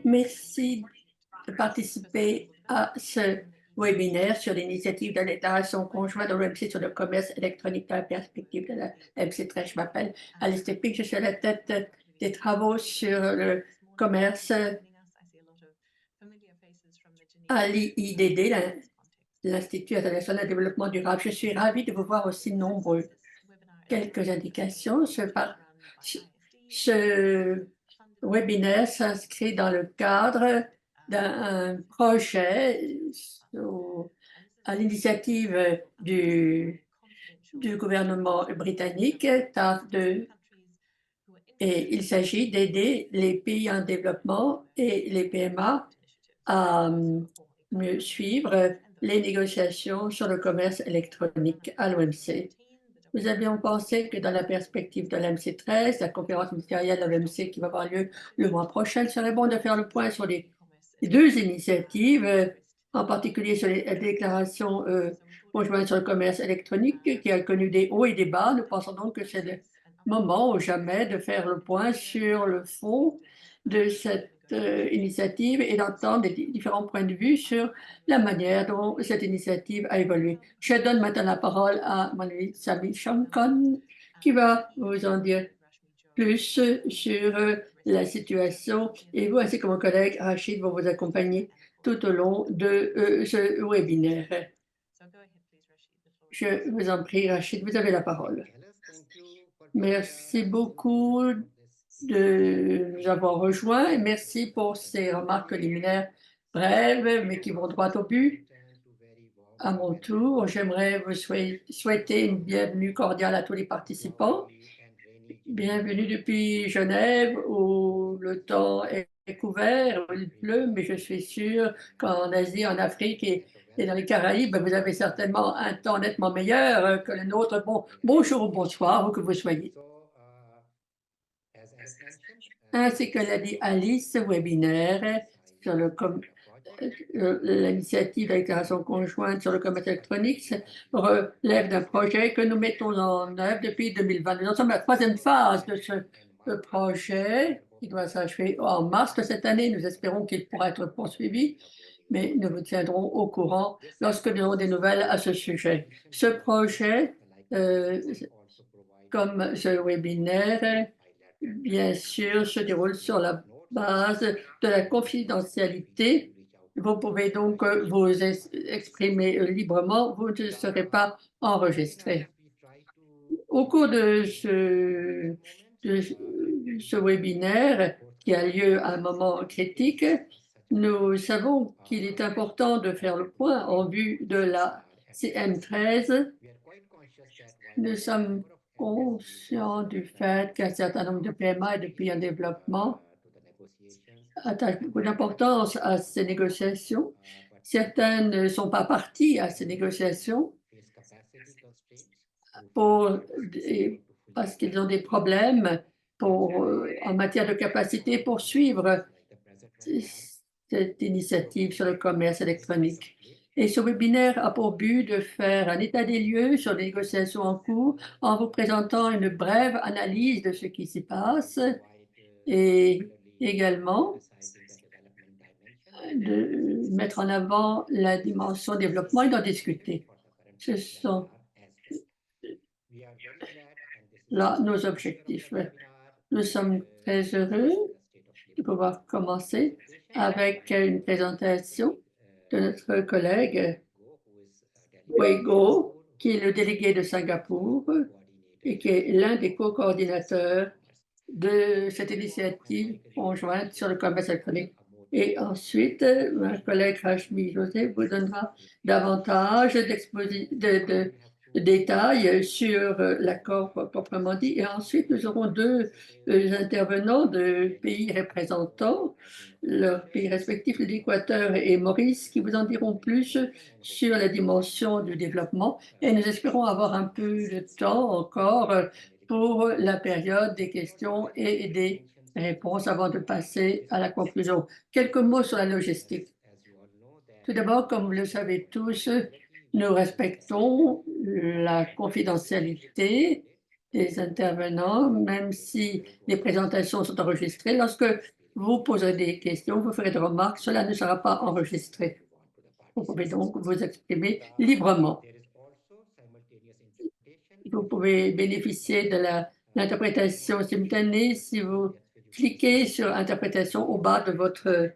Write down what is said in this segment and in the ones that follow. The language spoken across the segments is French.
Merci de participer à ce webinaire sur l'initiative de déclaration conjointe de l'OMC sur le commerce électronique dans la perspective de la MC13. Je m'appelle Alice Tepic, je suis à la tête des travaux sur le commerce à l'IIDD, l'Institut international de développement durable. Je suis ravie de vous voir aussi nombreux. Quelques indications. Ce webinaire s'inscrit dans le cadre d'un projet à l'initiative du gouvernement britannique, TAF2, et il s'agit d'aider les pays en développement et les PMA à mieux suivre les négociations sur le commerce électronique à l'OMC. Nous avions pensé que dans la perspective de l'MC13, la conférence ministérielle de l'OMC qui va avoir lieu le mois prochain, il serait bon de faire le point sur les deux initiatives, en particulier sur les déclarations conjointes sur le commerce électronique qui a connu des hauts et des bas. Nous pensons donc que c'est le moment ou jamais de faire le point sur le fond de cette initiative et d'entendre des différents points de vue sur la manière dont cette initiative a évolué. Je donne maintenant la parole à mon ami Sami Shankon qui va vous en dire plus sur la situation et vous ainsi que mon collègue Rachid vont vous accompagner tout au long de ce webinaire. Je vous en prie, Rachid, vous avez la parole. Merci beaucoup de nous avoir rejoints et merci pour ces remarques liminaires brèves, mais qui vont droit au but. À mon tour, j'aimerais vous souhaiter une bienvenue cordiale à tous les participants. Bienvenue depuis Genève, où le temps est couvert, où il pleut, mais je suis sûre qu'en Asie, en Afrique et dans les Caraïbes, vous avez certainement un temps nettement meilleur que le nôtre. Bon, bonjour ou bonsoir, où que vous soyez. Ainsi que l'a dit Alice, ce webinaire sur l'initiative de déclaration conjointe sur le commerce électronique relève d'un projet que nous mettons en œuvre depuis 2020. Nous sommes à la troisième phase de ce projet qui doit s'achever en mars de cette année. Nous espérons qu'il pourra être poursuivi, mais nous vous tiendrons au courant lorsque nous aurons des nouvelles à ce sujet. Ce projet, comme ce webinaire, bien sûr, se déroule sur la base de la confidentialité. Vous pouvez donc vous exprimer librement, vous ne serez pas enregistré. Au cours de ce webinaire qui a lieu à un moment critique, nous savons qu'il est important de faire le point en vue de la CM13. Nous sommes conscients du fait qu'un certain nombre de PMA et de pays en développement attachent beaucoup d'importance à ces négociations. Certains ne sont pas partis à ces négociations parce qu'ils ont des problèmes en matière de capacité pour suivre cette initiative sur le commerce électronique. Et ce webinaire a pour but de faire un état des lieux sur les négociations en cours en vous présentant une brève analyse de ce qui s'y passe et également de mettre en avant la dimension développement et d'en discuter. Ce sont là nos objectifs. Nous sommes très heureux de pouvoir commencer avec une présentation de notre collègue Weigo, qui est le délégué de Singapour et qui est l'un des co-coordinateurs de cette initiative conjointe sur le commerce électronique. Et ensuite, ma collègue Rachmi José vous donnera davantage de détails sur l'accord proprement dit. Et ensuite, nous aurons deux intervenants de pays représentants, leurs pays respectifs, l'Équateur et Maurice, qui vous en diront plus sur la dimension du développement. Et nous espérons avoir un peu de temps encore pour la période des questions et des réponses avant de passer à la conclusion. Quelques mots sur la logistique. Tout d'abord, comme vous le savez tous, nous respectons la confidentialité des intervenants, même si les présentations sont enregistrées. Lorsque vous poserez des questions, vous ferez des remarques, cela ne sera pas enregistré. Vous pouvez donc vous exprimer librement. Vous pouvez bénéficier de l'interprétation simultanée si vous cliquez sur Interprétation au bas de votre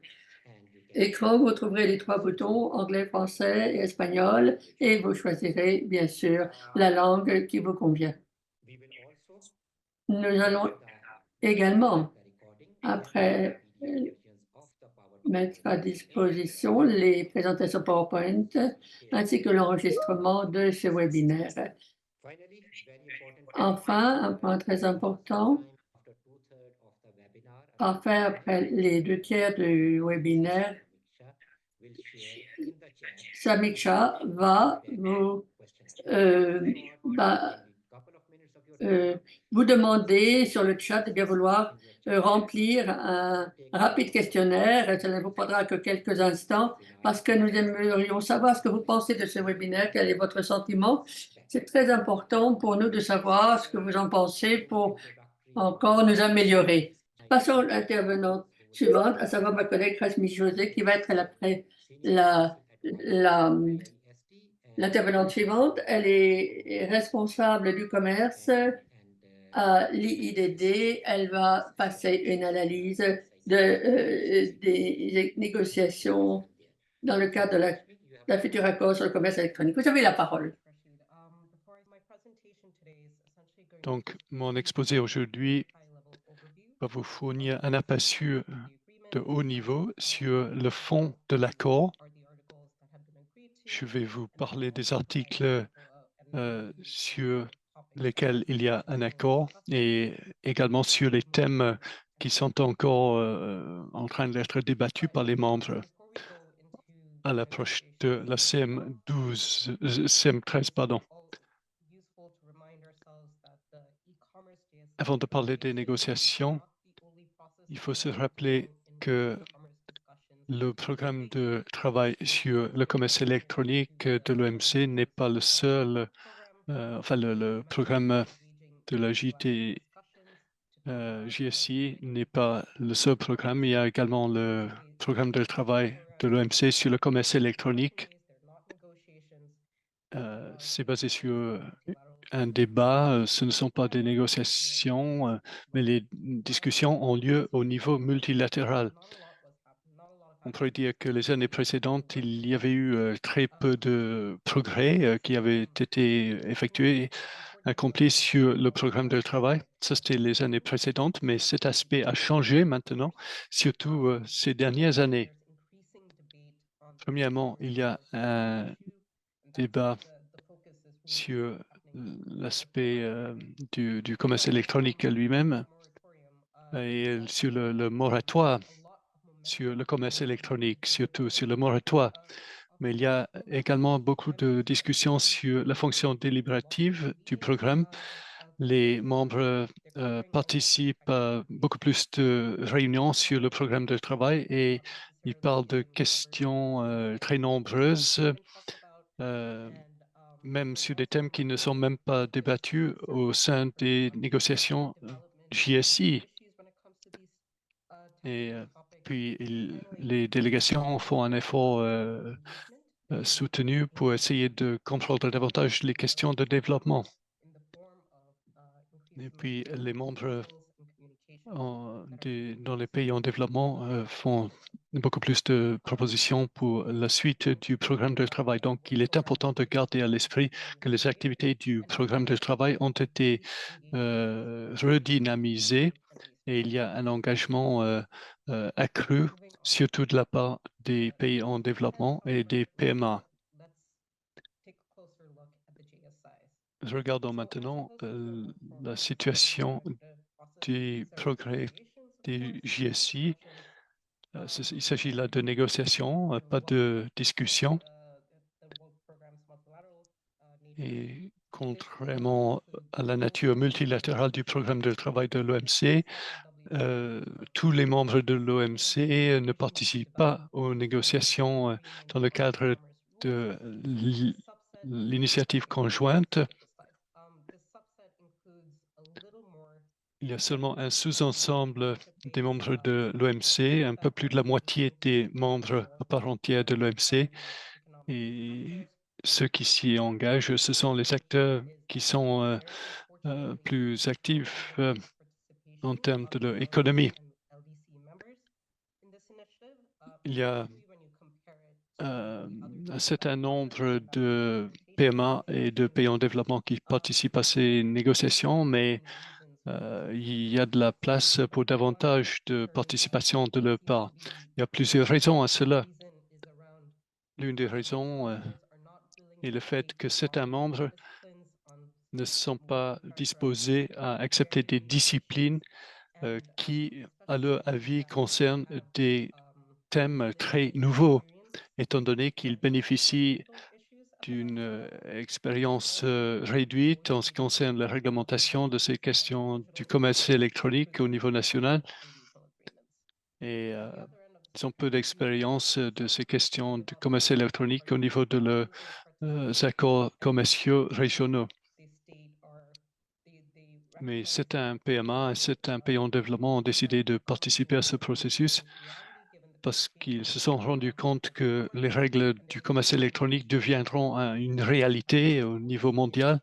écran. Vous trouverez les 3 boutons anglais, français et espagnol et vous choisirez bien sûr la langue qui vous convient. Nous allons également, après, mettre à disposition les présentations PowerPoint ainsi que l'enregistrement de ce webinaire. Enfin, un point très important, après les 2/3 du webinaire, Samiksha va bah, vous demander sur le chat de bien vouloir remplir un rapide questionnaire. Ça ne vous prendra que quelques instants parce que nous aimerions savoir ce que vous pensez de ce webinaire, quel est votre sentiment. C'est très important pour nous de savoir ce que vous en pensez pour encore nous améliorer. Passons à l'intervenante suivante, à savoir ma collègue Rasmi José, qui va être l'intervenante suivante. Elle est responsable du commerce à l'IIDD. Elle va passer une analyse des négociations dans le cadre de la future accord sur le commerce électronique. Vous avez la parole. Donc, mon exposé aujourd'hui va vous fournir un aperçu de haut niveau sur le fond de l'accord. Je vais vous parler des articles sur lesquels il y a un accord et également sur les thèmes qui sont encore en train d'être débattus par les membres à l'approche de la CM13, pardon. Avant de parler des négociations, il faut se rappeler que le programme de travail sur le commerce électronique de l'OMC n'est pas le seul, enfin le programme de la JSI n'est pas le seul programme. Il y a également le programme de travail de l'OMC sur le commerce électronique. C'est basé sur un débat. Ce ne sont pas des négociations, mais les discussions ont lieu au niveau multilatéral. On pourrait dire que les années précédentes, il y avait eu très peu de progrès qui avaient été effectués, accomplis sur le programme de travail. Ça, c'était les années précédentes, mais cet aspect a changé maintenant, surtout ces dernières années. Premièrement, il y a un débat sur l'aspect du commerce électronique lui-même et sur le moratoire sur le commerce électronique, surtout sur le moratoire. Mais il y a également beaucoup de discussions sur la fonction délibérative du programme. Les membres participent à beaucoup plus de réunions sur le programme de travail et ils parlent de questions très nombreuses, même sur des thèmes qui ne sont même pas débattus au sein des négociations JSI. Et puis, les délégations font un effort soutenu pour essayer de comprendre davantage les questions de développement. Et puis, les membres dans les pays en développement font beaucoup plus de propositions pour la suite du programme de travail. Donc, il est important de garder à l'esprit que les activités du programme de travail ont été redynamisées et il y a un engagement accru, surtout de la part des pays en développement et des PMA. Regardons maintenant la situation des progrès des JSI. Il s'agit là de négociations, pas de discussion. Et contrairement à la nature multilatérale du programme de travail de l'OMC, tous les membres de l'OMC ne participent pas aux négociations dans le cadre de l'initiative conjointe. il y a seulement un sous-ensemble des membres de l'OMC, un peu plus de la moitié des membres à part entière de l'OMC. Et ceux qui s'y engagent, ce sont les acteurs qui sont plus actifs en termes de leur économie. Il y a un certain nombre de PMA et de pays en développement qui participent à ces négociations, mais il y a de la place pour davantage de participation de leur part. Il y a plusieurs raisons à cela. L'une des raisons est le fait que certains membres ne sont pas disposés à accepter des disciplines qui, à leur avis, concernent des thèmes très nouveaux, étant donné qu'ils bénéficient d'une expérience réduite en ce qui concerne la réglementation de ces questions du commerce électronique au niveau national. Et ils ont peu d'expérience de ces questions du commerce électronique au niveau de leurs accords commerciaux régionaux. Mais certains PMA et certains pays en développement ont décidé de participer à ce processus parce qu'ils se sont rendus compte que les règles du commerce électronique deviendront une réalité au niveau mondial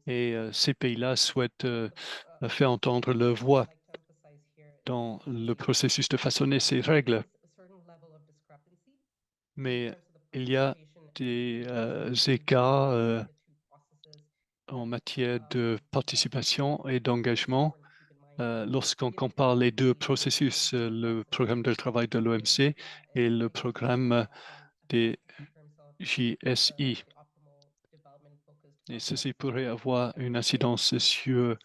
et ces pays-là souhaitent faire entendre leur voix dans le processus de façonner ces règles. Mais il y a des écarts en matière de participation et d'engagement lorsqu'on compare les deux processus, le programme de travail de l'OMC et le programme des JSI. Et ceci pourrait avoir une incidence sur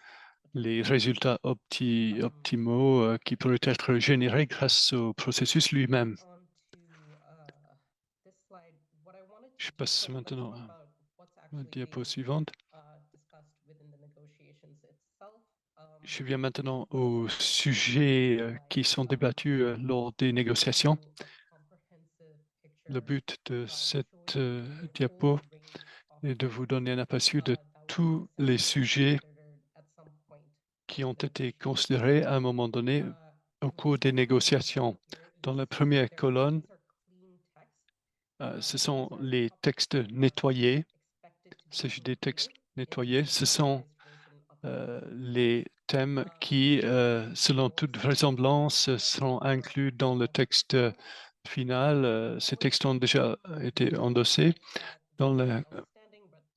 les résultats optimaux qui pourraient être générés grâce au processus lui-même. Je passe maintenant à la diapo suivante. Je viens maintenant aux sujets qui sont débattus lors des négociations. Le but de cette diapo est de vous donner un aperçu de tous les sujets qui ont été considérés à un moment donné au cours des négociations. Dans la première colonne, ce sont les textes nettoyés. Il s'agit des textes nettoyés. Ce sont les thèmes qui, selon toute vraisemblance, seront inclus dans le texte final. Ces textes ont déjà été endossés. Dans la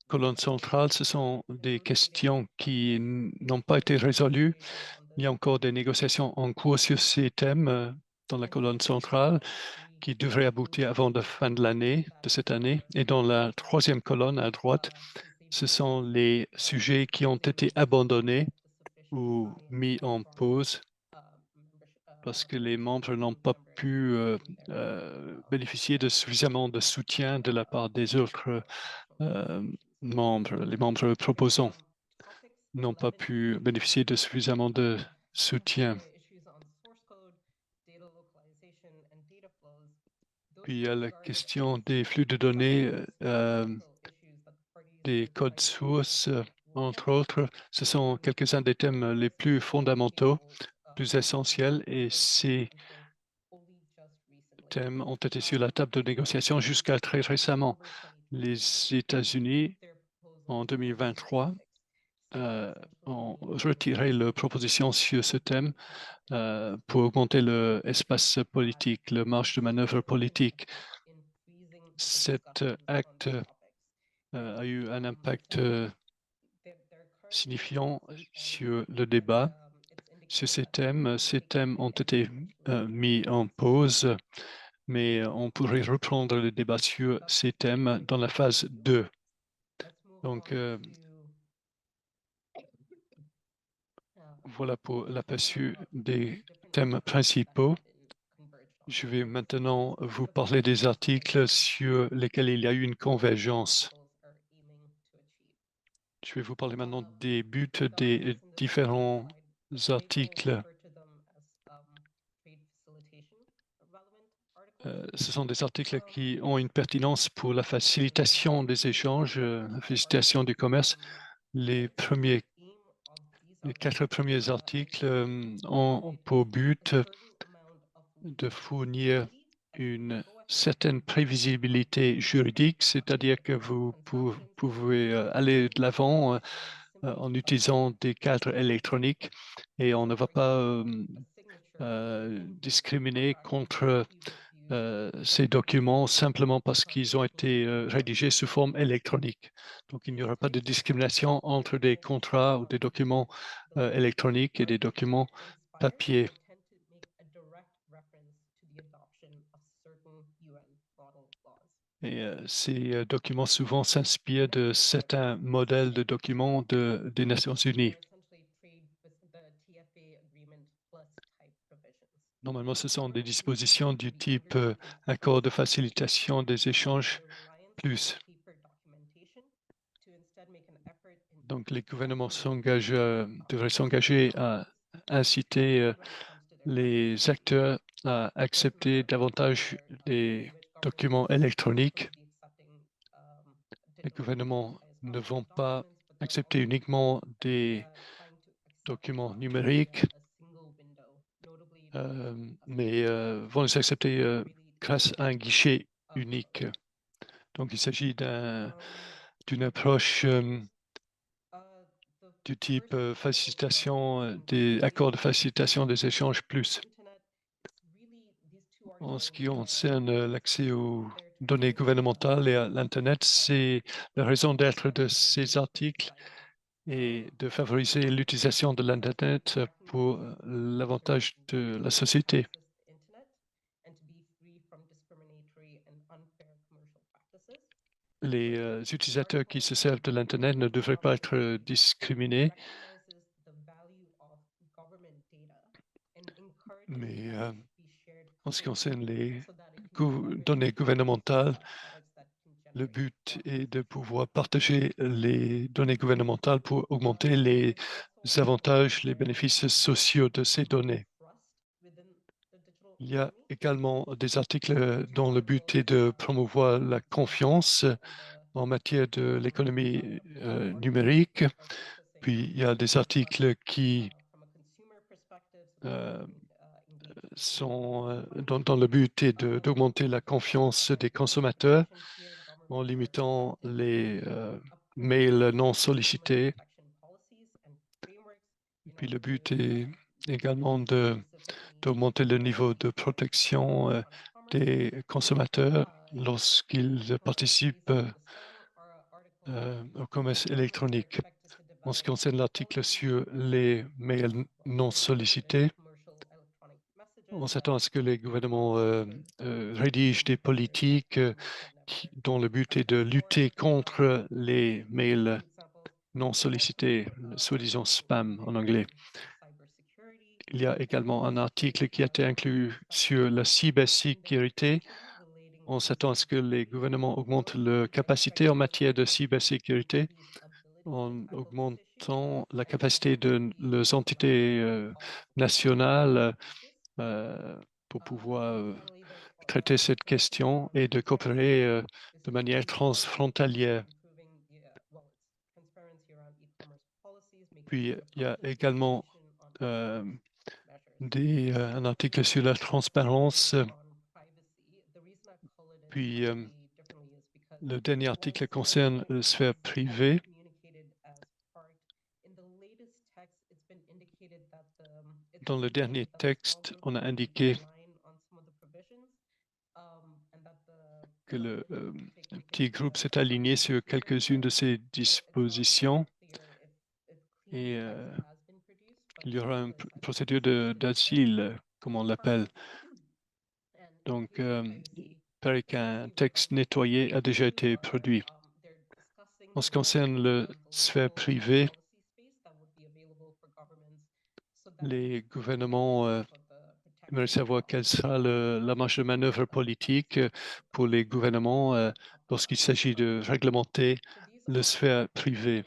colonne centrale, ce sont des questions qui n'ont pas été résolues. Il y a encore des négociations en cours sur ces thèmes dans la colonne centrale qui devraient aboutir avant la fin de l'année, de cette année. Et dans la troisième colonne à droite, ce sont les sujets qui ont été abandonnés ou mis en pause parce que les membres n'ont pas pu bénéficier de suffisamment de soutien de la part des autres membres. Les membres proposants n'ont pas pu bénéficier de suffisamment de soutien. Puis il y a la question des flux de données, des codes sources, entre autres. Ce sont quelques-uns des thèmes les plus fondamentaux, plus essentiels, et ces thèmes ont été sur la table de négociation jusqu'à très récemment. Les États-Unis, en 2023, ont retiré leur proposition sur ce thème pour augmenter l'espace politique, le marge de manœuvre politique. Cet acte a eu un impact signifiant sur le débat sur ces thèmes. Ces thèmes ont été mis en pause, mais on pourrait reprendre le débat sur ces thèmes dans la phase 2. Donc, voilà pour l'aperçu des thèmes principaux. Je vais maintenant vous parler des articles sur lesquels il y a eu une convergence. Je vais vous parler maintenant des buts des différents articles. Ce sont des articles qui ont une pertinence pour la facilitation des échanges, la facilitation du commerce. Les premiers Les 4 premiers articles ont pour but de fournir une certaine prévisibilité juridique, c'est-à-dire que vous pouvez aller de l'avant en utilisant des cadres électroniques et on ne va pas discriminer contre ces documents simplement parce qu'ils ont été rédigés sous forme électronique. Donc, il n'y aura pas de discrimination entre des contrats ou des documents électroniques et des documents papier. Et ces documents souvent s'inspirent de certains modèles de documents des Nations Unies. Normalement, ce sont des dispositions du type accord de facilitation des échanges plus. Donc, les gouvernements devraient s'engager à inciter les acteurs à accepter davantage les documents électroniques. Les gouvernements ne vont pas accepter uniquement des documents numériques, mais vont les accepter grâce à un guichet unique. Donc, il s'agit d'une approche du type facilitation des accords de facilitation des échanges plus. En ce qui concerne l'accès aux données gouvernementales et à l'Internet, c'est la raison d'être de ces articles et de favoriser l'utilisation de l'Internet pour l'avantage de la société. Les utilisateurs qui se servent de l'Internet ne devraient pas être discriminés, mais en ce qui concerne les données gouvernementales, le but est de pouvoir partager les données gouvernementales pour augmenter les avantages, les bénéfices sociaux de ces données. Il y a également des articles dont le but est de promouvoir la confiance en matière de l'économie numérique. Puis, il y a des articles qui dont le but est d'augmenter la confiance des consommateurs en limitant les mails non sollicités. Puis le but est également d'augmenter le niveau de protection des consommateurs lorsqu'ils participent au commerce électronique. En ce qui concerne l'article sur les mails non sollicités, on s'attend à ce que les gouvernements rédigent des politiques dont le but est de lutter contre les mails non sollicités, soi-disant spam en anglais. Il y a également un article qui a été inclus sur la cybersécurité. On s'attend à ce que les gouvernements augmentent leur capacité en matière de cybersécurité en augmentant la capacité de leurs entités nationales pour pouvoir traiter cette question et de coopérer de manière transfrontalière. Puis, il y a également un article sur la transparence. Puis, le dernier article concerne la sphère privée. Dans le dernier texte, on a indiqué que le petit groupe s'est aligné sur quelques-unes de ces dispositions et il y aura une procédure d'asile, comme on l'appelle. Donc, il paraît qu'un texte nettoyé a déjà été produit. En ce qui concerne la sphère privée, les gouvernements aimeraient savoir quelle sera la marge de manœuvre politique pour les gouvernements lorsqu'il s'agit de réglementer la sphère privée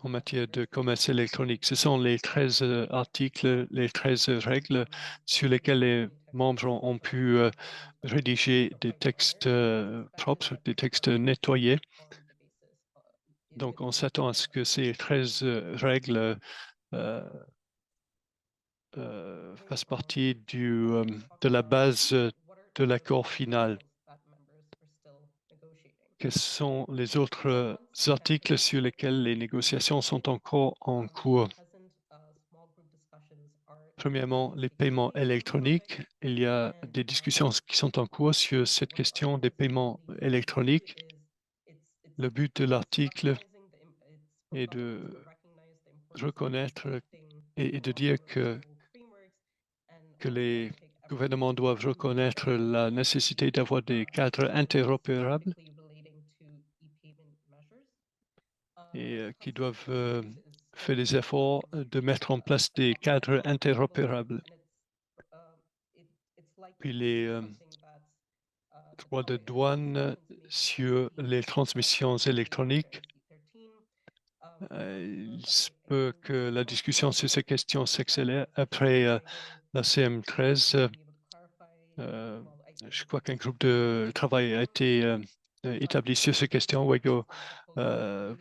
en matière de commerce électronique. Ce sont les 13 articles, les 13 règles sur lesquelles les membres ont pu rédiger des textes propres, des textes nettoyés. Donc, on s'attend à ce que ces 13 règles fassent partie de la base de l'accord final. Quels sont les autres articles sur lesquels les négociations sont encore en cours? Premièrement, les paiements électroniques. Il y a des discussions qui sont en cours sur cette question des paiements électroniques. Le but de l'article est de reconnaître et de dire que les gouvernements doivent reconnaître la nécessité d'avoir des cadres interopérables et qui doivent faire des efforts de mettre en place des cadres interopérables. Puis les droits de douane sur les transmissions électroniques. Il se peut que la discussion sur ces questions s'accélère après la CM13. Je crois qu'un groupe de travail a été établi sur ces questions. WEGO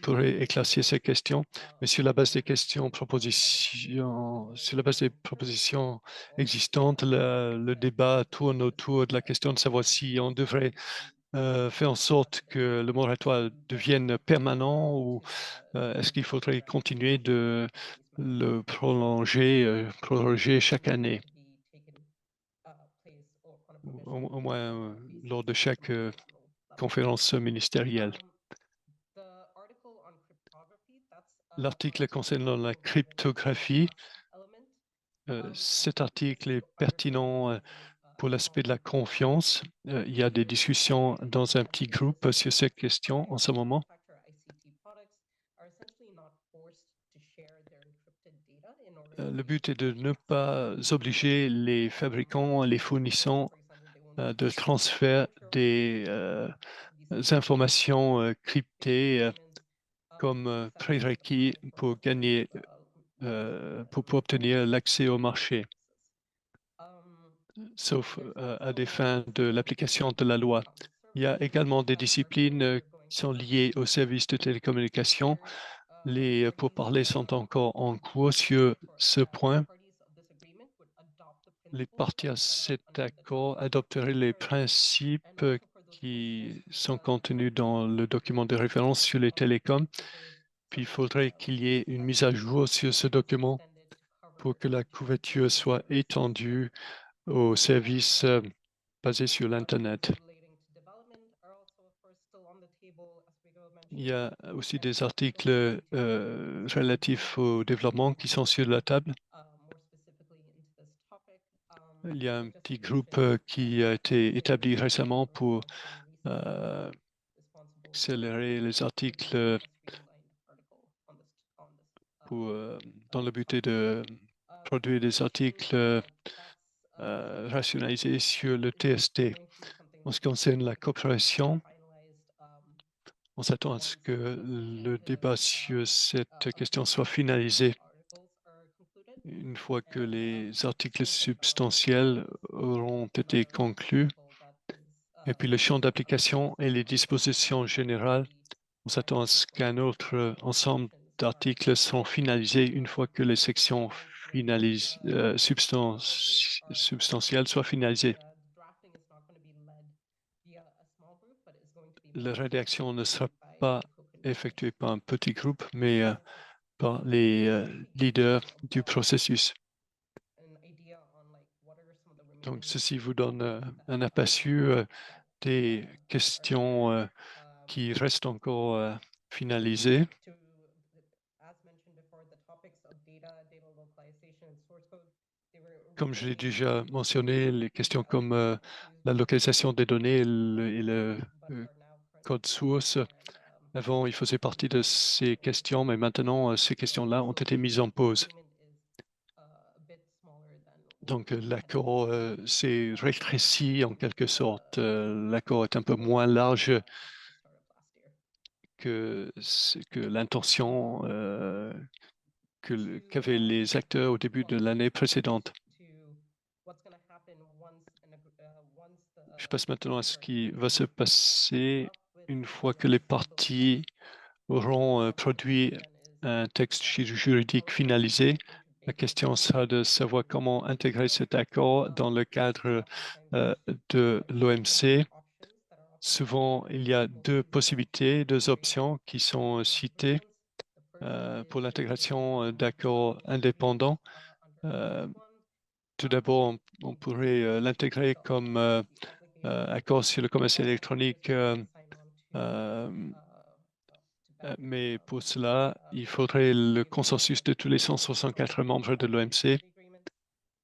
pourrait éclaircir ces questions, mais sur la base des propositions existantes, le débat tourne autour de la question de savoir si on devrait faire en sorte que le moratoire devienne permanent ou est-ce qu'il faudrait continuer de le proroger chaque année, au moins lors de chaque conférence ministérielle. L'article concernant la cryptographie, cet article est pertinent pour l'aspect de la confiance. Il y a des discussions dans un petit groupe sur cette question en ce moment. Le but est de ne pas obliger les fabricants, les fournisseurs de transfert des informations cryptées comme prérequis pour gagner, pour obtenir l'accès au marché, sauf à des fins de l'application de la loi. Il y a également des disciplines qui sont liées aux services de télécommunications. Les pourparlers sont encore en cours sur ce point. Les parties à cet accord adopteraient les principes qui sont contenus dans le document de référence sur les télécoms. Puis il faudrait qu'il y ait une mise à jour sur ce document pour que la couverture soit étendue aux services basés sur l'Internet. Il y a aussi des articles relatifs au développement qui sont sur la table. Il y a un petit groupe qui a été établi récemment pour accélérer les articles dans le but de produire des articles rationalisés sur le TST. En ce qui concerne la coopération, on s'attend à ce que le débat sur cette question soit finalisé une fois que les articles substantiels auront été conclus. Et puis le champ d'application et les dispositions générales, on s'attend à ce qu'un autre ensemble d'articles seront finalisés une fois que les sections substantielles soient finalisées. La rédaction ne sera pas effectuée par un petit groupe, mais par les leaders du processus. Donc, ceci vous donne un aperçu des questions qui restent encore finalisées. Comme je l'ai déjà mentionné, les questions comme la localisation des données et le code source, avant, il faisait partie de ces questions, mais maintenant, ces questions-là ont été mises en pause. Donc, l'accord s'est rétréci en quelque sorte. L'accord est un peu moins large que l'intention qu'avaient les acteurs au début de l'année précédente. Je passe maintenant à ce qui va se passer une fois que les parties auront produit un texte juridique finalisé. La question sera de savoir comment intégrer cet accord dans le cadre de l'OMC. Souvent, il y a deux possibilités, deux options qui sont citées pour l'intégration d'accords indépendants. Tout d'abord, on pourrait l'intégrer comme accord sur le commerce électronique, mais pour cela, il faudrait le consensus de tous les 164 membres de l'OMC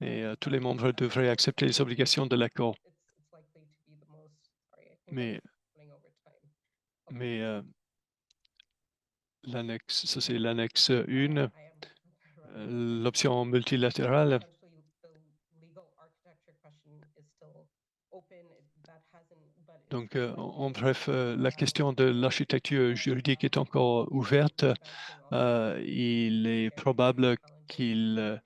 et tous les membres devraient accepter les obligations de l'accord. Mais l'annexe, ça c'est l'annexe 1, l'option multilatérale. Donc, en bref, la question de l'architecture juridique est encore ouverte. Il est probable qu'il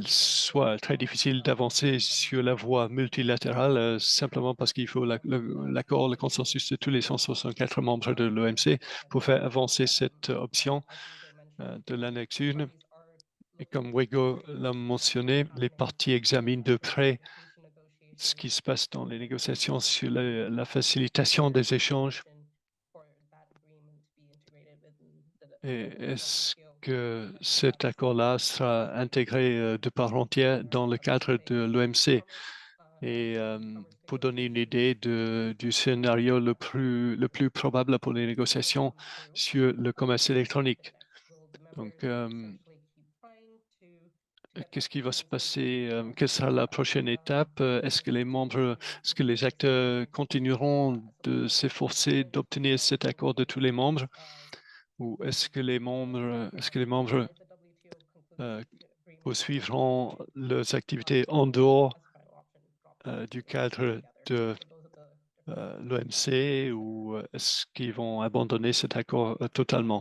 soit très difficile d'avancer sur la voie multilatérale, simplement parce qu'il faut l'accord, le consensus de tous les 164 membres de l'OMC pour faire avancer cette option de l'annexe 1. Et comme Wego l'a mentionné, les parties examinent de près ce qui se passe dans les négociations sur la facilitation des échanges. Et est-ce que cet accord-là sera intégré de part entière dans le cadre de l'OMC? Et pour donner une idée du scénario le plus probable pour les négociations sur le commerce électronique. Donc, qu'est-ce qui va se passer? Quelle sera la prochaine étape? Est-ce que les acteurs continueront de s'efforcer d'obtenir cet accord de tous les membres? Ou est-ce que les membres poursuivront leurs activités en dehors du cadre de l'OMC ou est-ce qu'ils vont abandonner cet accord totalement?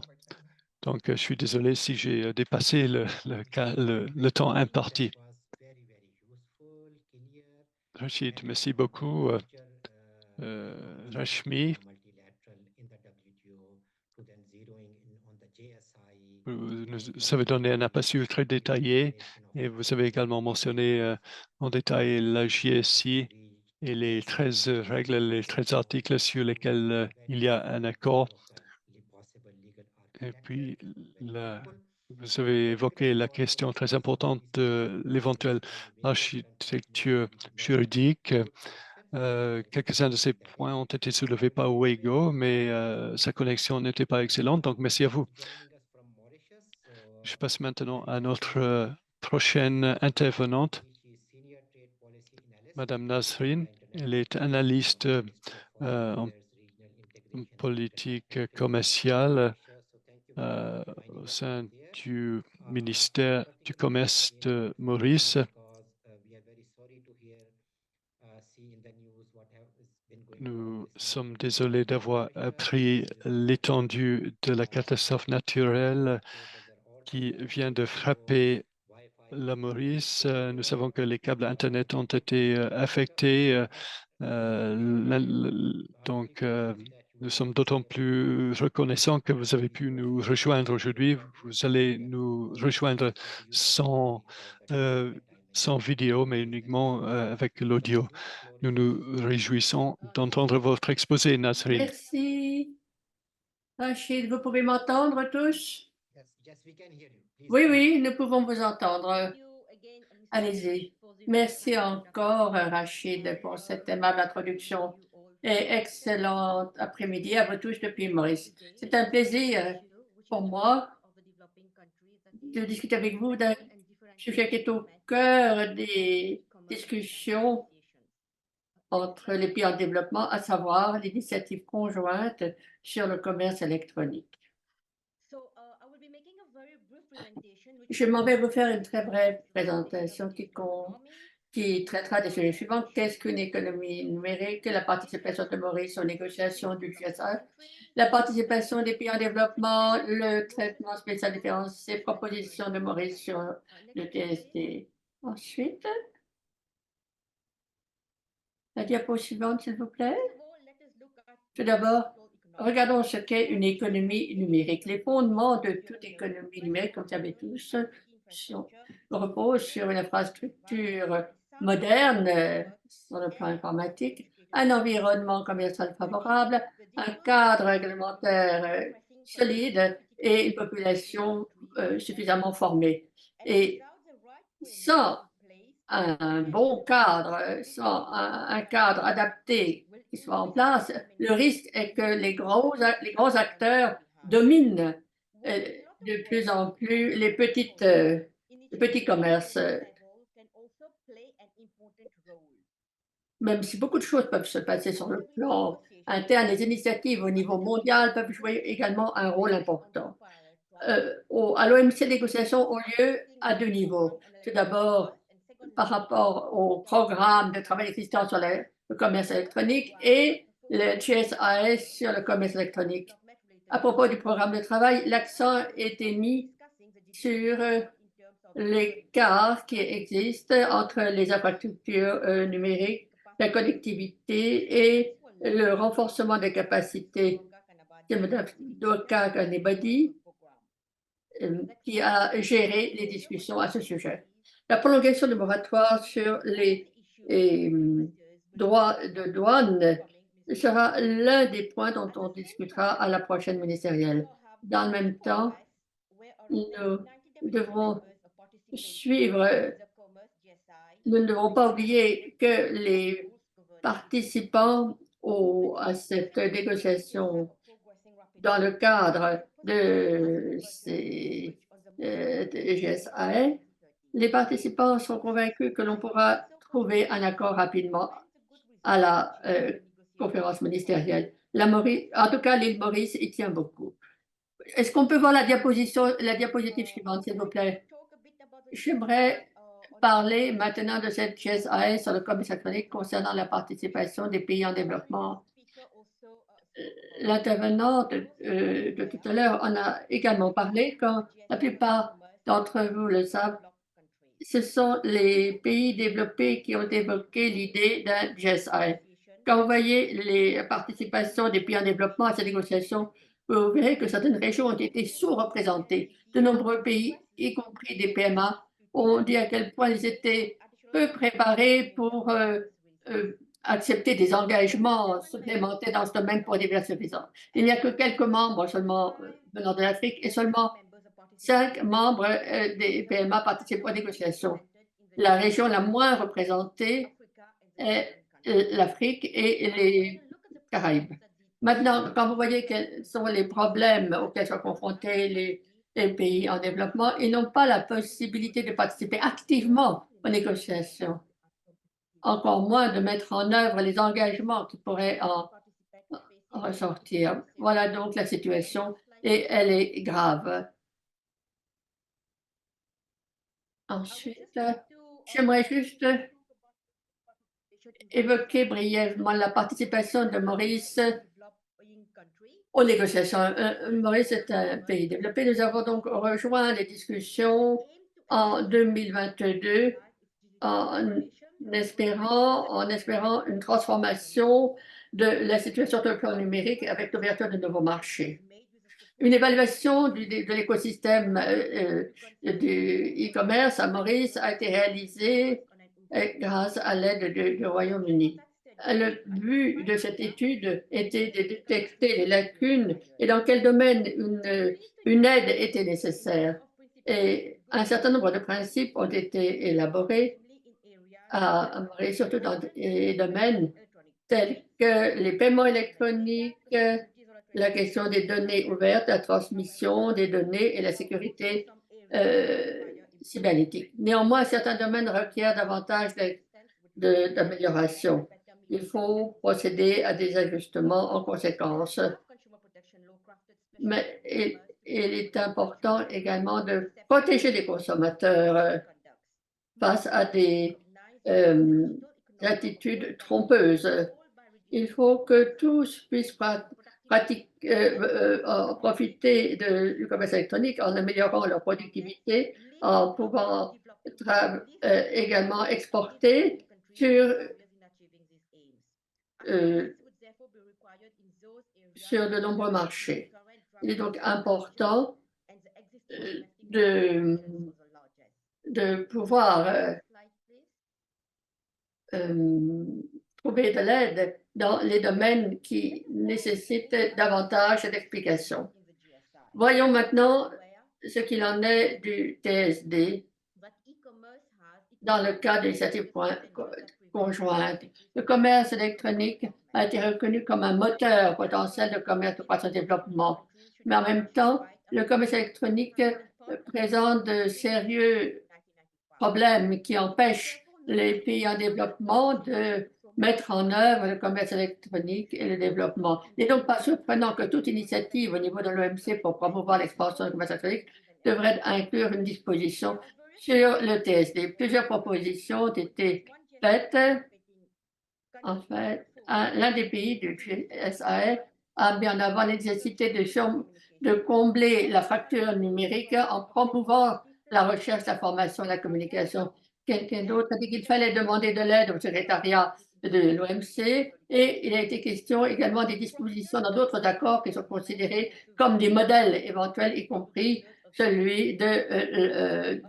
Donc, je suis désolé si j'ai dépassé le temps imparti. Rachid, merci beaucoup. Rashmi, vous nous avez donné un aperçu très détaillé et vous avez également mentionné en détail la JSI et les 13 règles, les 13 articles sur lesquels il y a un accord. Et puis, vous avez évoqué la question très importante de l'éventuelle architecture juridique. Quelques-uns de ces points ont été soulevés par Wego, mais sa connexion n'était pas excellente, donc merci à vous. Je passe maintenant à notre prochaine intervenante, Madame Nasrin. Elle est analyste en politique commerciale au sein du ministère du Commerce de Maurice. Nous sommes désolés d'avoir appris l'étendue de la catastrophe naturelle qui vient de frapper la Maurice. Nous savons que les câbles Internet ont été affectés. Donc, nous sommes d'autant plus reconnaissants que vous avez pu nous rejoindre aujourd'hui. Vous allez nous rejoindre sans vidéo, mais uniquement avec l'audio. Nous nous réjouissons d'entendre votre exposé, Nasrin. Merci. Rachid, vous pouvez m'entendre tous? Oui, oui, nous pouvons vous entendre. Allez-y. Merci encore, Rachid, pour cette aimable introduction et excellent après-midi à vous tous depuis Maurice. C'est un plaisir pour moi de discuter avec vous d'un sujet qui est au cœur des discussions entre les pays en développement, à savoir l'initiative conjointe sur le commerce électronique. Je m'en vais vous faire une très brève présentation qui traitera des sujets suivants. Qu'est-ce qu'une économie numérique? La participation de Maurice aux négociations du GSA, la participation des pays en développement, le traitement spécial différencié, proposition de Maurice sur le TSD. Ensuite, la diapo suivante, s'il vous plaît. Tout d'abord, regardons ce qu'est une économie numérique. Les fondements de toute économie numérique, comme vous savez tous, reposent sur une infrastructure moderne sur le plan informatique, un environnement commercial favorable, un cadre réglementaire solide et une population suffisamment formée. Et sans un bon cadre, sans un cadre adapté qui soit en place, le risque est que les grands acteurs dominent de plus en plus les petits commerces. Même si beaucoup de choses peuvent se passer sur le plan interne, les initiatives au niveau mondial peuvent jouer également un rôle important. À l'OMC, les négociations ont lieu à deux niveaux. Tout d'abord, par rapport au programme de travail existant sur le commerce électronique et le GSIS sur le commerce électronique. À propos du programme de travail, l'accent était mis sur l'écart qui existe entre les infrastructures numériques, la connectivité et le renforcement des capacités. C'est Mme Doka Kanebadi qui a géré les discussions à ce sujet. La prolongation du moratoire sur les droits de douane sera l'un des points dont on discutera à la prochaine ministérielle. Dans le même temps, nous devrons suivre, nous ne devons pas oublier que les participants à cette négociation dans le cadre de ces GSAE, les participants sont convaincus que l'on pourra trouver un accord rapidement à la conférence ministérielle. En tout cas, l'île Maurice y tient beaucoup. Est-ce qu'on peut voir la diapositive suivante, s'il vous plaît? J'aimerais parler maintenant de cette GSAE sur le commerce électronique concernant la participation des pays en développement. L'intervenante de tout à l'heure en a également parlé, quand la plupart d'entre vous le savent, ce sont les pays développés qui ont évoqué l'idée d'un GSI. Quand vous voyez la participation des pays en développement à ces négociations, vous verrez que certaines régions ont été sous-représentées. De nombreux pays, y compris des PMA, ont dit à quel point ils étaient peu préparés pour accepter des engagements supplémentaires dans ce domaine pour diverses raisons. Il n'y a que quelques membres seulement venant de l'Afrique et seulement 5 membres des PMA participent aux négociations. La région la moins représentée est l'Afrique et les Caraïbes. Maintenant, quand vous voyez quels sont les problèmes auxquels sont confrontés les pays en développement, ils n'ont pas la possibilité de participer activement aux négociations, encore moins de mettre en œuvre les engagements qui pourraient en ressortir. Voilà donc la situation et elle est grave. Ensuite, j'aimerais juste évoquer brièvement la participation de Maurice aux négociations. Maurice est un pays développé. Nous avons donc rejoint les discussions en 2022 en espérant une transformation de la situation sur le plan numérique avec l'ouverture de nouveaux marchés. Une évaluation de l'écosystème du e-commerce à Maurice a été réalisée grâce à l'aide du Royaume-Uni. Le but de cette étude était de détecter les lacunes et dans quel domaine une aide était nécessaire. Et un certain nombre de principes ont été élaborés à Maurice, surtout dans des domaines tels que les paiements électroniques, la question des données ouvertes, la transmission des données et la sécurité cybernétique. Néanmoins, certains domaines requièrent davantage d'amélioration. Il faut procéder à des ajustements en conséquence. Mais il est important également de protéger les consommateurs face à des attitudes trompeuses. Il faut que tous puissent profiter du commerce électronique en améliorant leur productivité, en pouvant également exporter sur sur de nombreux marchés. Il est donc important de pouvoir trouver de l'aide dans les domaines qui nécessitent davantage d'explications. Voyons maintenant ce qu'il en est du TSD dans le cas de l'initiative conjointe. Le commerce électronique a été reconnu comme un moteur potentiel de commerce de croissance et développement. Mais en même temps, le commerce électronique présente de sérieux problèmes qui empêchent les pays en développement de mettre en œuvre le commerce électronique et le développement. Il n'est donc pas surprenant que toute initiative au niveau de l'OMC pour promouvoir l'expansion du commerce électronique devrait inclure une disposition sur le TSD. Plusieurs propositions ont été faites. En fait, l'un des pays du GSAE a mis en avant la nécessité de combler la fracture numérique en promouvant la recherche, la formation et la communication. Quelqu'un d'autre a dit qu'il fallait demander de l'aide au secrétariat de l'OMC et il a été question également des dispositions dans d'autres accords qui sont considérés comme des modèles éventuels, y compris celui de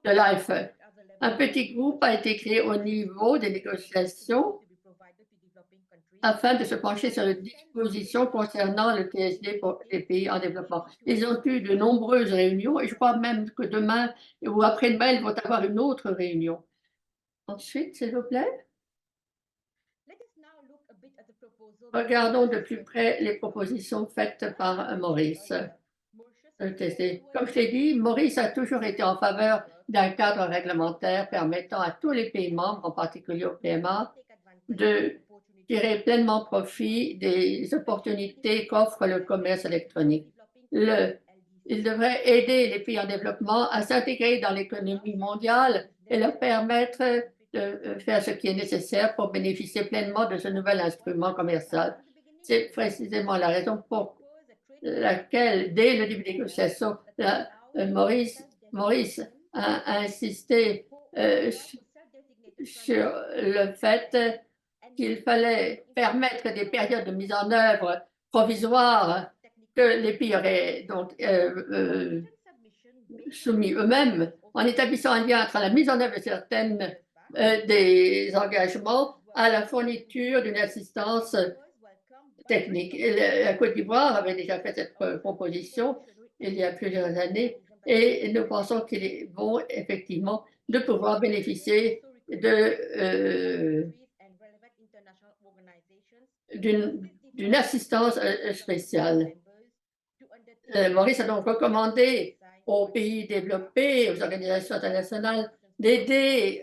l'AFE. Un petit groupe a été créé au niveau des négociations afin de se pencher sur les dispositions concernant le TSD pour les pays en développement. Ils ont eu de nombreuses réunions et je crois même que demain ou après-demain, ils vont avoir une autre réunion. Ensuite, s'il vous plaît. Regardons de plus près les propositions faites par Maurice. Comme je l'ai dit, Maurice a toujours été en faveur d'un cadre réglementaire permettant à tous les pays membres, en particulier aux PMA, de tirer pleinement profit des opportunités qu'offre le commerce électronique. Il devrait aider les pays en développement à s'intégrer dans l'économie mondiale et leur permettre de faire ce qui est nécessaire pour bénéficier pleinement de ce nouvel instrument commercial. C'est précisément la raison pour laquelle, dès le début des négociations, Maurice a insisté sur le fait qu'il fallait permettre des périodes de mise en œuvre provisoires que les pays auraient donc soumis eux-mêmes en établissant un lien entre la mise en œuvre de certaines des engagements à la fourniture d'une assistance technique. La Côte d'Ivoire avait déjà fait cette proposition il y a plusieurs années et nous pensons qu'il est bon effectivement de pouvoir bénéficier d'une assistance spéciale. Maurice a donc recommandé aux pays développés, aux organisations internationales, d'aider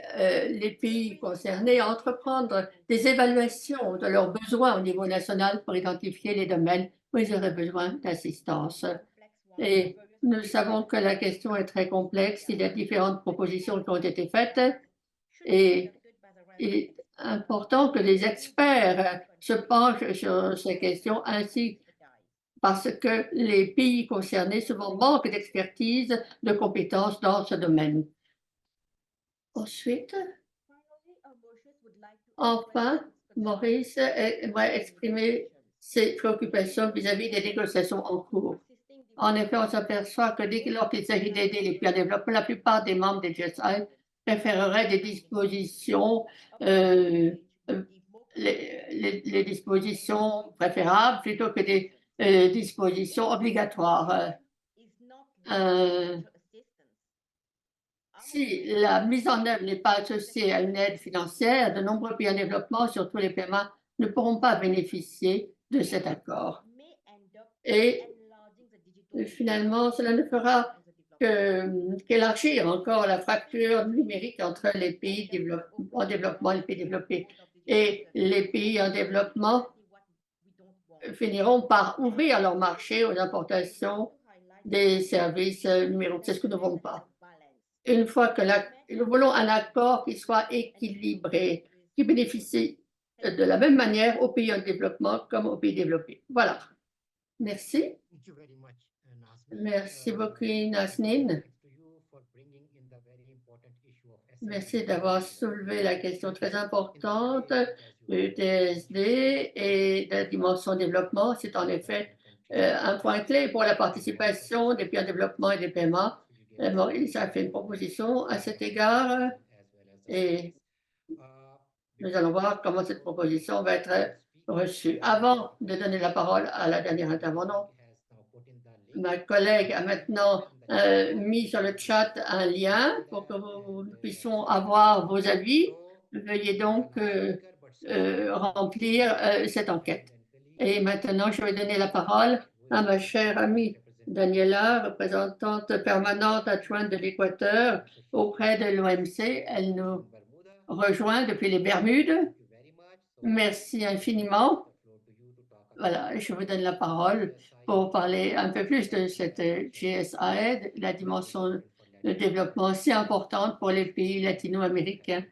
les pays concernés à entreprendre des évaluations de leurs besoins au niveau national pour identifier les domaines où ils auraient besoin d'assistance. Et nous savons que la question est très complexe. Il y a différentes propositions qui ont été faites et il est important que les experts se penchent sur ces questions ainsi parce que les pays concernés souvent manquent d'expertise, de compétences dans ce domaine. Ensuite, enfin, Maurice aimerait exprimer ses préoccupations vis-à-vis des négociations en cours. En effet, on s'aperçoit que dès lors qu'il s'agit d'aider les pays à développer, la plupart des membres des GSI préféreraient des dispositions, les dispositions préférables plutôt que des dispositions obligatoires. Si la mise en œuvre n'est pas associée à une aide financière, de nombreux pays en développement, surtout les PMA, ne pourront pas bénéficier de cet accord. Et finalement, cela ne fera qu'élargir encore la fracture numérique entre les pays en développement et les pays développés. Et les pays en développement finiront par ouvrir leur marché aux importations des services numériques. C'est ce que nous ne voulons pas. Une fois que nous voulons un accord qui soit équilibré, qui bénéficie de la même manière aux pays en développement comme aux pays développés. Voilà. Merci. Merci beaucoup, Nazneen. Merci d'avoir soulevé la question très importante du TSD et de la dimension développement. C'est en effet un point clé pour la participation des pays en développement et des paiements. Maurice a fait une proposition à cet égard et nous allons voir comment cette proposition va être reçue. Avant de donner la parole à la dernière intervenante, ma collègue a maintenant mis sur le chat un lien pour que nous puissions avoir vos avis. Veuillez donc remplir cette enquête. Et maintenant, je vais donner la parole à ma chère amie Daniela, représentante permanente adjointe de l'Équateur auprès de l'OMC. Elle nous rejoint depuis les Bermudes. Merci infiniment. Voilà, je vous donne la parole pour parler un peu plus de cette GSAID, la dimension de développement si importante pour les pays latino-américains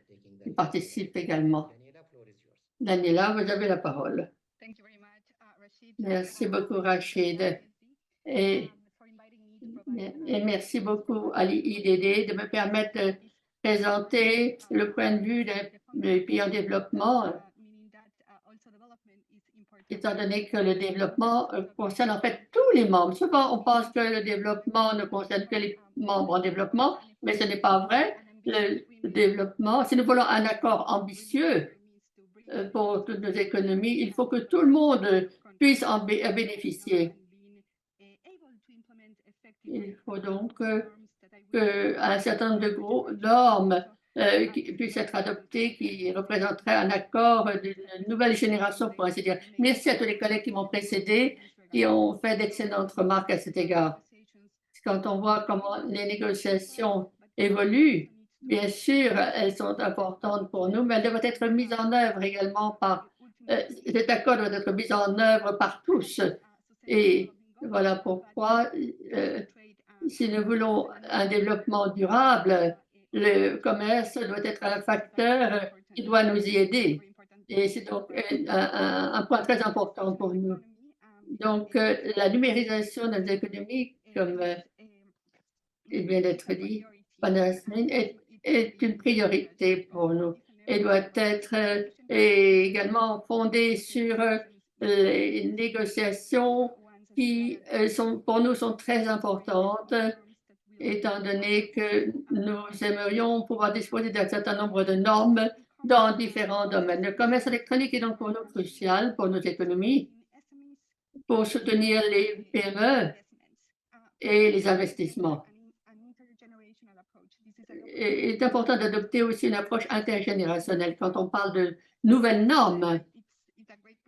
qui participent également. Daniela, vous avez la parole. Merci beaucoup, Rachid. Et merci beaucoup à l'IDD de me permettre de présenter le point de vue des pays en développement, étant donné que le développement concerne en fait tous les membres. Souvent, on pense que le développement ne concerne que les membres en développement, mais ce n'est pas vrai. Le développement, si nous voulons un accord ambitieux pour toutes nos économies, il faut que tout le monde puisse en bénéficier. Il faut donc qu'un certain nombre de normes qui puissent être adoptées, qui représenteraient un accord d'une nouvelle génération, pour ainsi dire. Merci à tous les collègues qui m'ont précédé, qui ont fait d'excellentes remarques à cet égard. Quand on voit comment les négociations évoluent, bien sûr, elles sont importantes pour nous, mais elles doivent être mises en œuvre également par... cet accord doit être mis en œuvre par tous. Et voilà pourquoi, si nous voulons un développement durable, le commerce doit être un facteur qui doit nous y aider. Et c'est donc un point très important pour nous. Donc, la numérisation de nos économies, comme il vient d'être dit pendant la semaine, est une priorité pour nous et doit être également fondée sur les négociations qui pour nous sont très importantes, étant donné que nous aimerions pouvoir disposer d'un certain nombre de normes dans différents domaines. Le commerce électronique est donc pour nous crucial pour nos économies, pour soutenir les PME et les investissements. Il est important d'adopter aussi une approche intergénérationnelle. Quand on parle de nouvelles normes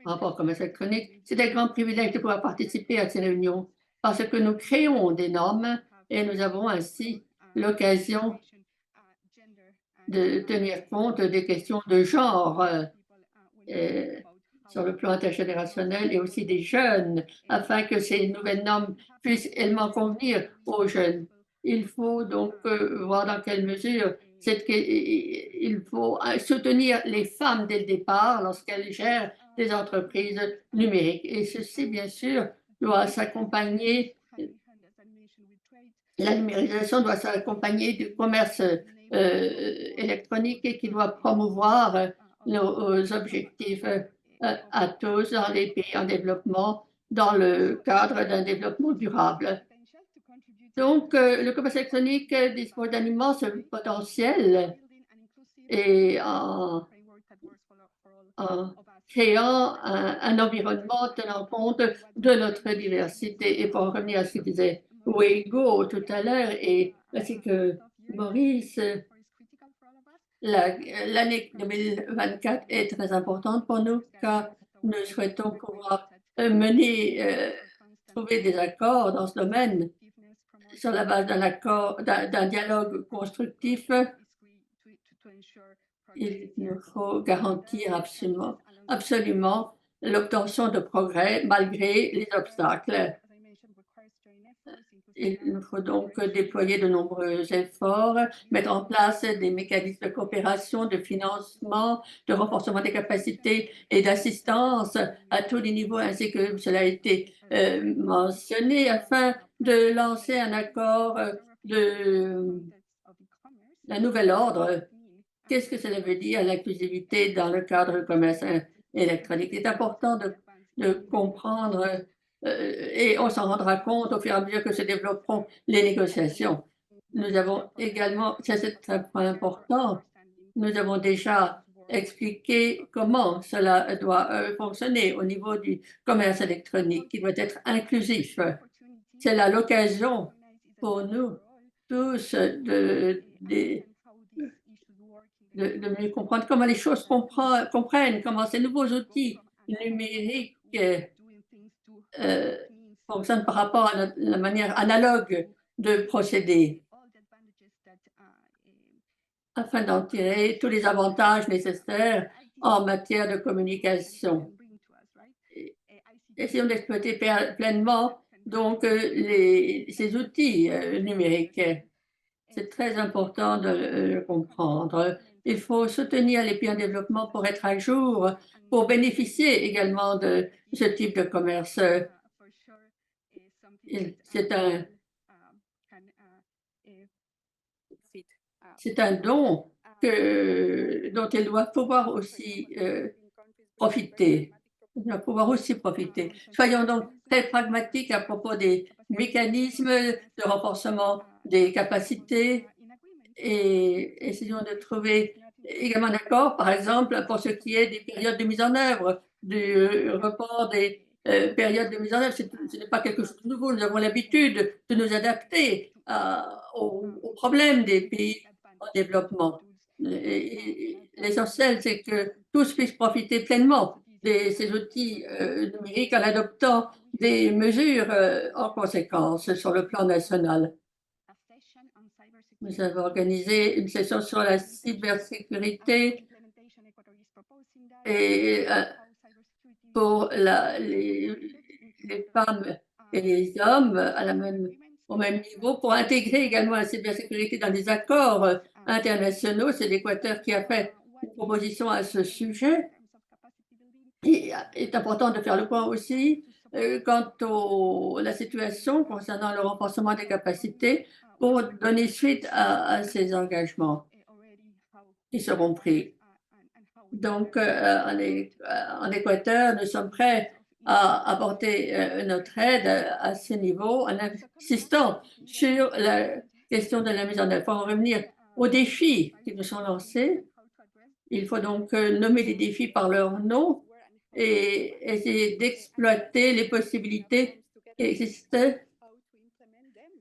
par rapport au commerce électronique, c'est un grand privilège de pouvoir participer à ces réunions parce que nous créons des normes et nous avons ainsi l'occasion de tenir compte des questions de genre sur le plan intergénérationnel et aussi des jeunes, afin que ces nouvelles normes puissent également convenir aux jeunes. Il faut donc voir dans quelle mesure il faut soutenir les femmes dès le départ lorsqu'elles gèrent des entreprises numériques. Et ceci, bien sûr, doit s'accompagner, la numérisation doit s'accompagner du commerce électronique et qui doit promouvoir nos objectifs à tous dans les pays en développement dans le cadre d'un développement durable. Donc, le commerce électronique dispose d'un immense potentiel et en créant un environnement tenant compte de notre diversité. Et pour revenir à ce que disait Weigo tout à l'heure, et ainsi que Maurice, l'année 2024 est très importante pour nous car nous souhaitons pouvoir trouver des accords dans ce domaine sur la base d'un dialogue constructif. Il nous faut garantir absolument l'obtention de progrès malgré les obstacles. Il nous faut donc déployer de nombreux efforts, mettre en place des mécanismes de coopération, de financement, de renforcement des capacités et d'assistance à tous les niveaux, ainsi que cela a été mentionné, afin de lancer un accord de le nouvel ordre, qu'est-ce que cela veut dire, l'inclusivité dans le cadre du commerce électronique? Il est important de comprendre et on s'en rendra compte au fur et à mesure que se développeront les négociations. Nous avons également, c'est un point important, nous avons déjà expliqué comment cela doit fonctionner au niveau du commerce électronique, qui doit être inclusif. C'est là l'occasion pour nous tous de mieux comprendre comment les choses comprennent, comment ces nouveaux outils numériques fonctionnent par rapport à la manière analogue de procéder, afin d'en tirer tous les avantages nécessaires en matière de communication. Essayons d'exploiter pleinement donc ces outils numériques. C'est très important de le comprendre. Il faut soutenir les pays en développement pour être à jour, pour bénéficier également de ce type de commerce. C'est un don dont ils doivent pouvoir aussi profiter. Ils doivent pouvoir aussi profiter. Soyons donc très pragmatiques à propos des mécanismes de renforcement des capacités et essayons de trouver également un accord, par exemple, pour ce qui est des périodes de mise en œuvre, du report des périodes de mise en œuvre. Ce n'est pas quelque chose de nouveau. Nous avons l'habitude de nous adapter aux problèmes des pays en développement. L'essentiel, c'est que tous puissent profiter pleinement de ces outils numériques en adoptant des mesures en conséquence sur le plan national. Nous avons organisé une session sur la cybersécurité et pour les femmes et les hommes au même niveau, pour intégrer également la cybersécurité dans des accords internationaux. C'est l'Équateur qui a fait une proposition à ce sujet. Il est important de faire le point aussi quant à la situation concernant le renforcement des capacités pour donner suite à ces engagements qui seront pris. Donc, en Équateur, nous sommes prêts à apporter notre aide à ce niveau en insistant sur la question de la mise en œuvre. Pour en revenir aux défis qui nous sont lancés, il faut donc nommer les défis par leur nom et essayer d'exploiter les possibilités qui existent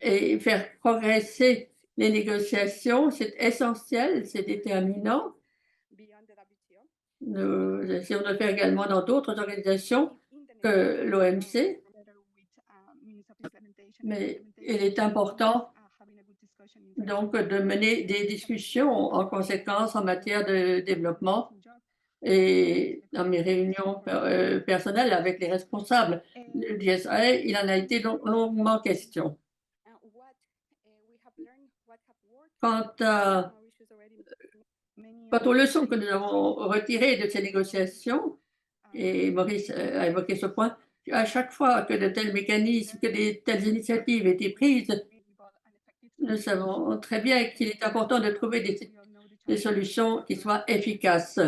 et faire progresser les négociations. C'est essentiel, c'est déterminant. Nous essayons de le faire également dans d'autres organisations que l'OMC, mais il est important donc de mener des discussions en conséquence en matière de développement. Et dans mes réunions personnelles avec les responsables du DSA, il en a été longuement question. Quant aux leçons que nous avons retirées de ces négociations, et Maurice a évoqué ce point, à chaque fois que de tels mécanismes, que de telles initiatives étaient prises, nous savons très bien qu'il est important de trouver des solutions qui soient efficaces.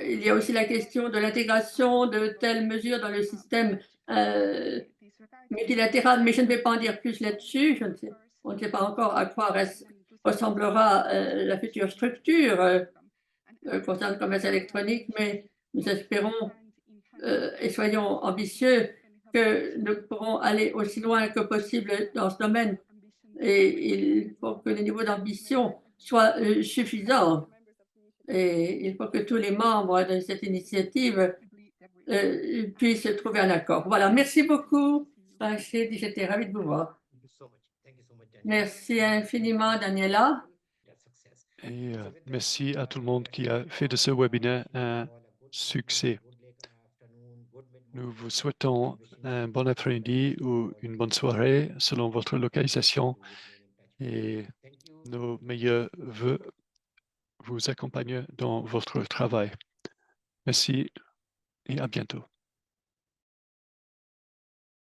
Il y a aussi la question de l'intégration de telles mesures dans le système multilatéral, mais je ne vais pas en dire plus là-dessus. On ne sait pas encore à quoi ressemblera la future structure concernant le commerce électronique, mais nous espérons et soyons ambitieux que nous pourrons aller aussi loin que possible dans ce domaine. Et il faut que le niveau d'ambition soit suffisant. Et il faut que tous les membres de cette initiative puissent trouver un accord. Voilà, merci beaucoup, Rachid. J'étais ravie de vous voir. Merci infiniment, Daniela. Et merci à tout le monde qui a fait de ce webinaire un succès. Nous vous souhaitons un bon après-midi ou une bonne soirée selon votre localisation et nos meilleurs vœux vous accompagnent dans votre travail. Merci et à bientôt.